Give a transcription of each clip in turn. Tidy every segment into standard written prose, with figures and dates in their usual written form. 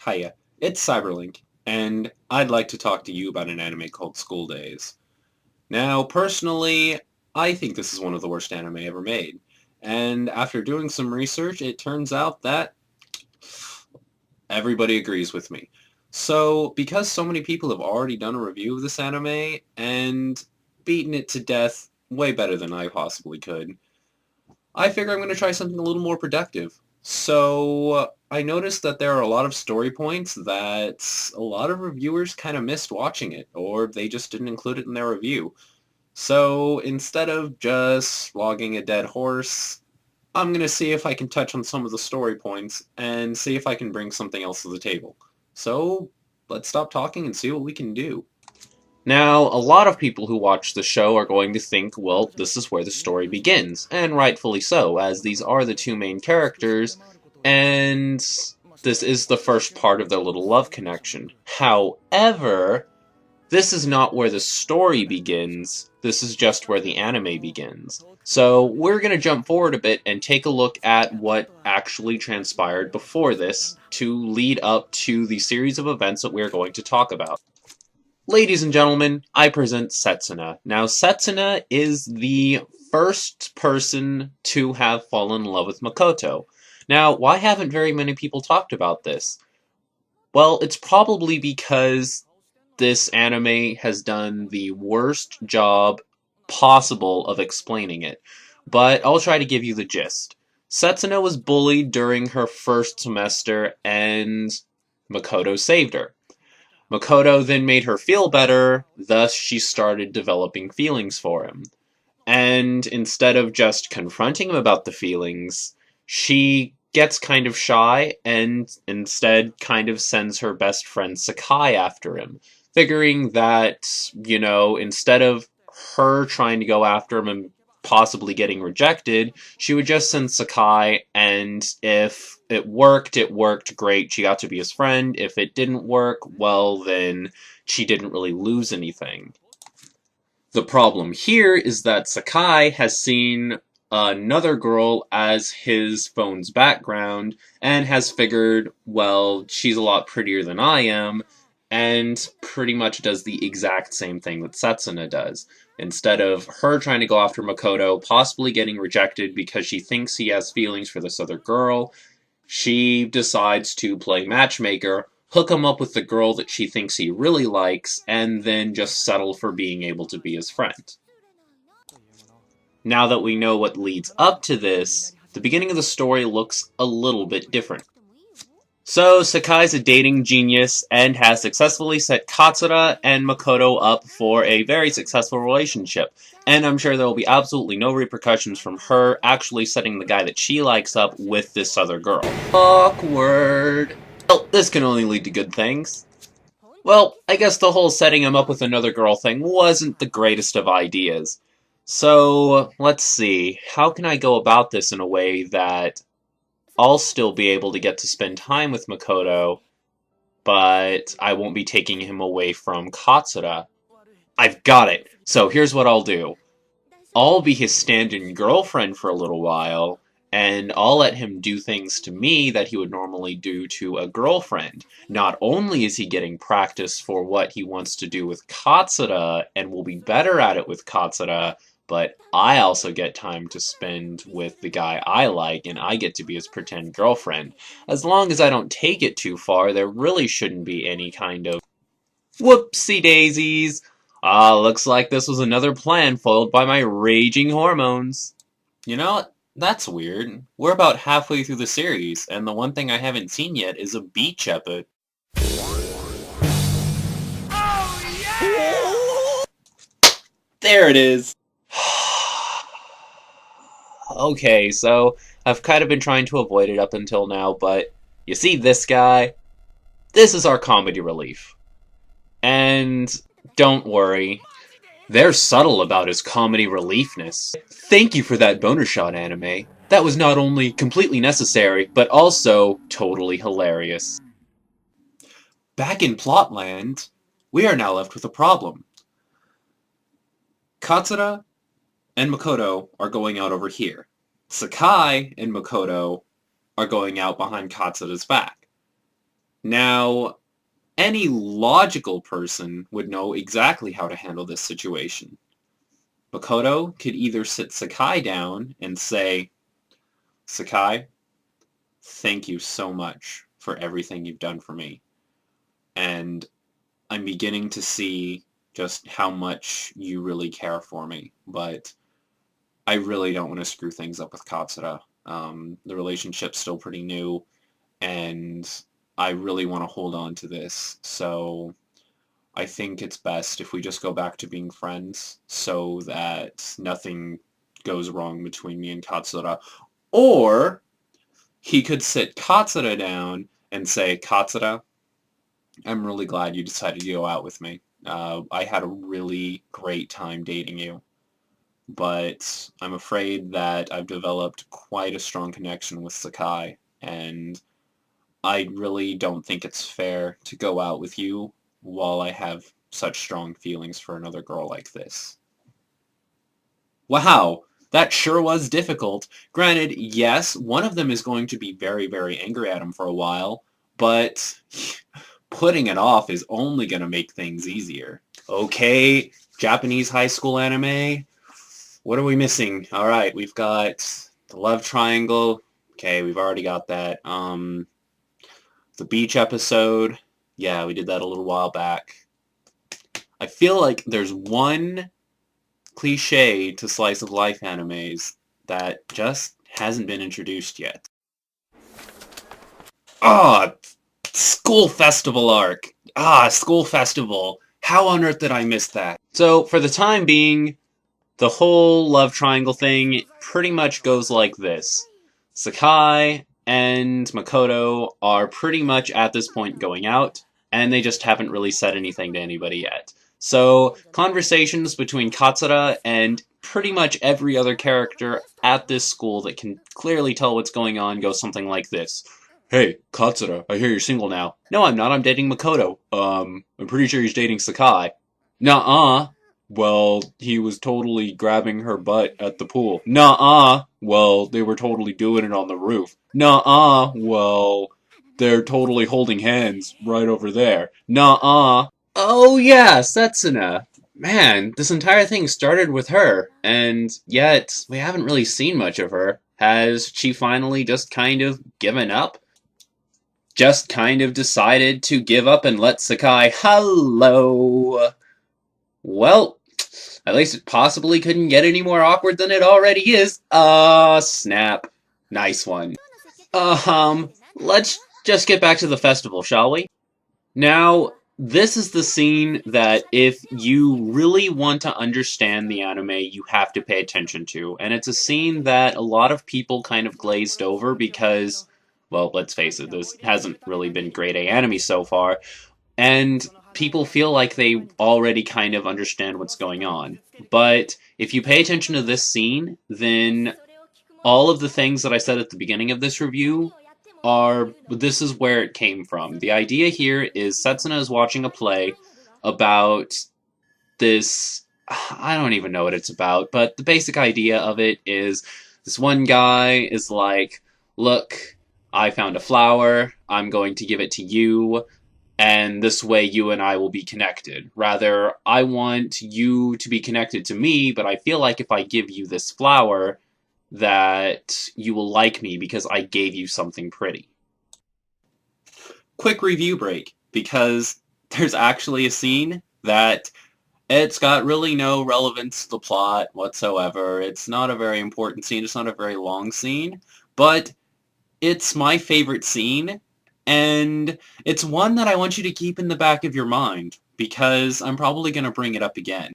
Hiya, it's Cyberlink, and I'd like to talk to you about an anime called School Days. Now, personally, I think this is one of the worst anime ever made, and after doing some research, it turns out that everybody agrees with me. So, because so many people have already done a review of this anime, and beaten it to death way better than I possibly could, I figure I'm going to try something a little more productive. So I noticed that there are a lot of story points that a lot of reviewers kind of missed watching it, or they just didn't include it in their review. So instead of just logging a dead horse, I'm going to see if I can touch on some of the story points and see if I can bring something else to the table. So let's stop talking and see what we can do. Now, a lot of people who watch the show are going to think, well, this is where the story begins, and rightfully so, as these are the two main characters, and this is the first part of their little love connection. However, this is not where the story begins, this is just where the anime begins. So, we're going to jump forward a bit and take a look at what actually transpired before this to lead up to the series of events that we're going to talk about. Ladies and gentlemen, I present Setsuna. Now, Setsuna is the first person to have fallen in love with Makoto. Now, why haven't very many people talked about this? Well, it's probably because this anime has done the worst job possible of explaining it. But I'll try to give you the gist. Setsuna was bullied during her first semester, and Makoto saved her. Makoto then made her feel better, thus she started developing feelings for him. And instead of just confronting him about the feelings, she gets kind of shy and instead kind of sends her best friend Sakai after him, figuring that, instead of her trying to go after him and possibly getting rejected, she would just send Sakai, and if it worked great, she got to be his friend. If it didn't work, well then she didn't really lose anything. The problem here is that Sakai has seen another girl as his phone's background, and has figured, well, she's a lot prettier than I am, and pretty much does the exact same thing that Setsuna does. Instead of her trying to go after Makoto, possibly getting rejected because she thinks he has feelings for this other girl, she decides to play matchmaker, hook him up with the girl that she thinks he really likes, and then just settle for being able to be his friend. Now that we know what leads up to this, the beginning of the story looks a little bit different. So, Sakai's a dating genius and has successfully set Katsura and Makoto up for a very successful relationship. And I'm sure there will be absolutely no repercussions from her actually setting the guy that she likes up with this other girl. Awkward. Well, this can only lead to good things. Well, I guess the whole setting him up with another girl thing wasn't the greatest of ideas. So, let's see. How can I go about this in a way that I'll still be able to get to spend time with Makoto, but I won't be taking him away from Katsura? I've got it! So here's what I'll do. I'll be his stand-in girlfriend for a little while, and I'll let him do things to me that he would normally do to a girlfriend. Not only is he getting practice for what he wants to do with Katsura, and will be better at it with Katsura, but I also get time to spend with the guy I like, and I get to be his pretend girlfriend. As long as I don't take it too far, there really shouldn't be any kind of whoopsie daisies. Looks like this was another plan foiled by my raging hormones. You know what? That's weird. We're about halfway through the series, and the one thing I haven't seen yet is a beach epic. Oh, yeah! There it is! Okay, so I've kind of been trying to avoid it up until now, but you see this guy? This is our comedy relief. And don't worry, they're subtle about his comedy reliefness. Thank you for that boner shot, anime. That was not only completely necessary, but also totally hilarious. Back in Plotland, we are now left with a problem. Katsura and Makoto are going out over here. Sakai and Makoto are going out behind Katsura's back. Now, any logical person would know exactly how to handle this situation. Makoto could either sit Sakai down and say, Sakai, thank you so much for everything you've done for me. And I'm beginning to see just how much you really care for me, but I really don't want to screw things up with Katsura. The relationship's still pretty new, and I really want to hold on to this, so I think it's best if we just go back to being friends so that nothing goes wrong between me and Katsura. Or he could sit Katsura down and say, Katsura, I'm really glad you decided to go out with me. I had a really great time dating you, but I'm afraid that I've developed quite a strong connection with Sakai, and I really don't think it's fair to go out with you while I have such strong feelings for another girl like this. Wow, that sure was difficult. Granted, yes, one of them is going to be very, very angry at him for a while, but putting it off is only going to make things easier. Okay, Japanese high school anime. What are we missing? Alright, we've got the love triangle. Okay, we've already got that. The beach episode. Yeah, we did that a little while back. I feel like there's one cliche to slice of life animes that just hasn't been introduced yet. Ah, school festival arc. School festival. How on earth did I miss that? So, for the time being, the whole love triangle thing pretty much goes like this. Sakai and Makoto are pretty much at this point going out, and they just haven't really said anything to anybody yet. So, conversations between Katsura and pretty much every other character at this school that can clearly tell what's going on go something like this. Hey, Katsura, I hear you're single now. No, I'm not, I'm dating Makoto. I'm pretty sure he's dating Sakai. Nuh-uh. Well, he was totally grabbing her butt at the pool. Nuh-uh. Well, they were totally doing it on the roof. Nuh-uh. Well, they're totally holding hands right over there. Nuh-uh. Oh yeah, Setsuna. Man, this entire thing started with her, and yet we haven't really seen much of her. Has she finally just kind of given up? Just kind of decided to give up and let Sakai hello? Well, at least it possibly couldn't get any more awkward than it already is. Snap. Nice one. Let's just get back to the festival, shall we? Now, this is the scene that if you really want to understand the anime, you have to pay attention to. And it's a scene that a lot of people kind of glazed over because, well, let's face it, this hasn't really been grade A anime so far. And people feel like they already kind of understand what's going on. But if you pay attention to this scene, then all of the things that I said at the beginning of this review this is where it came from. The idea here is Setsuna is watching a play about this, I don't even know what it's about, but the basic idea of it is this one guy is like, look, I found a flower, I'm going to give it to you, and this way you and I will be connected. Rather, I want you to be connected to me, but I feel like if I give you this flower, that you will like me because I gave you something pretty. Quick review break, because there's actually a scene that it's got really no relevance to the plot whatsoever. It's not a very important scene, it's not a very long scene, but it's my favorite scene, and it's one that I want you to keep in the back of your mind, because I'm probably going to bring it up again.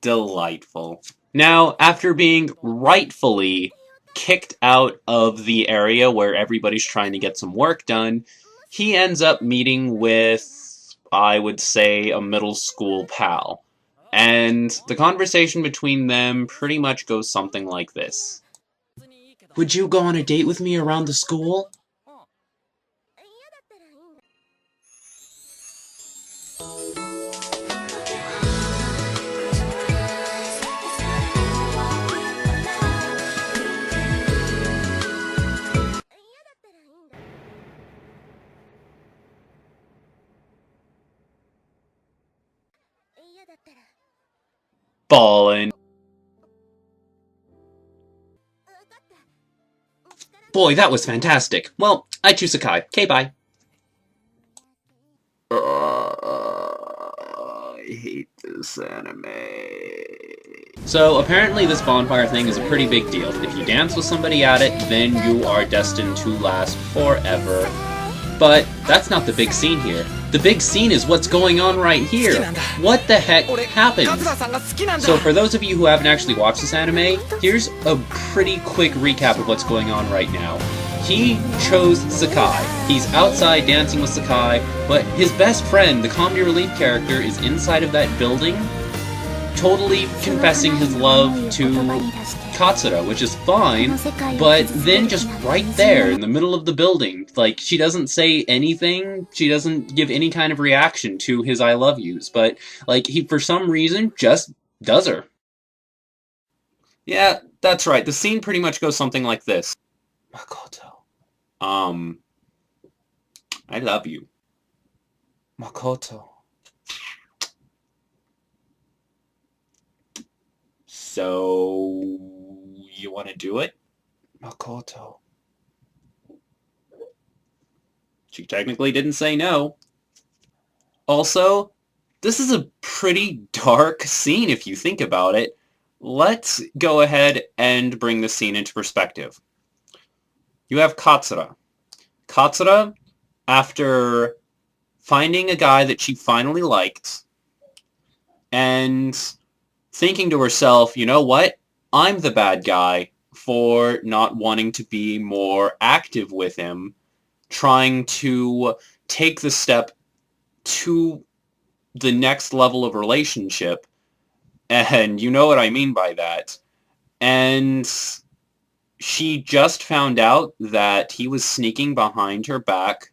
Delightful. Now, after being rightfully kicked out of the area where everybody's trying to get some work done, he ends up meeting with, I would say, a middle school pal. And the conversation between them pretty much goes something like this. Would you go on a date with me around the school? Ballin'. Boy, that was fantastic. Well, I choose Sakai. Okay, bye. I hate this anime. So apparently this bonfire thing is a pretty big deal. If you dance with somebody at it, then you are destined to last forever. But that's not the big scene here. The big scene is what's going on right here. What the heck happened? So for those of you who haven't actually watched this anime, here's a pretty quick recap of what's going on right now. He chose Sakai. He's outside dancing with Sakai, but his best friend, the comedy relief character, is inside of that building, totally confessing his love to Katsura, which is fine, but then just right there in the middle of the building, like, she doesn't say anything, she doesn't give any kind of reaction to his I love yous, but, like, he for some reason just does her. Yeah, that's right, the scene pretty much goes something like this. Makoto. I love you. Makoto. So, you want to do it? Makoto. She technically didn't say no. Also, this is a pretty dark scene if you think about it. Let's go ahead and bring the scene into perspective. You have Katsura. Katsura, after finding a guy that she finally liked, and thinking to herself, you know what? I'm the bad guy for not wanting to be more active with him, trying to take the step to the next level of relationship. And you know what I mean by that. And she just found out that he was sneaking behind her back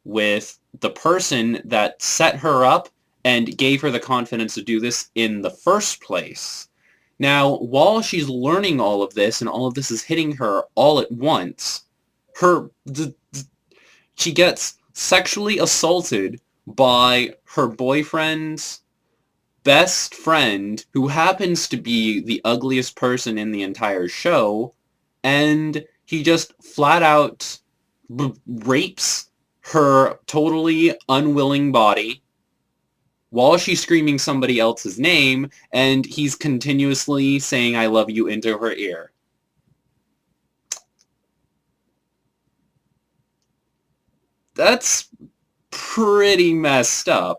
with the person that set her up and gave her the confidence to do this in the first place. Now, while she's learning all of this, and all of this is hitting her all at once, she gets sexually assaulted by her boyfriend's best friend, who happens to be the ugliest person in the entire show, and he just flat out rapes her totally unwilling body while she's screaming somebody else's name, and he's continuously saying I love you into her ear. That's pretty messed up.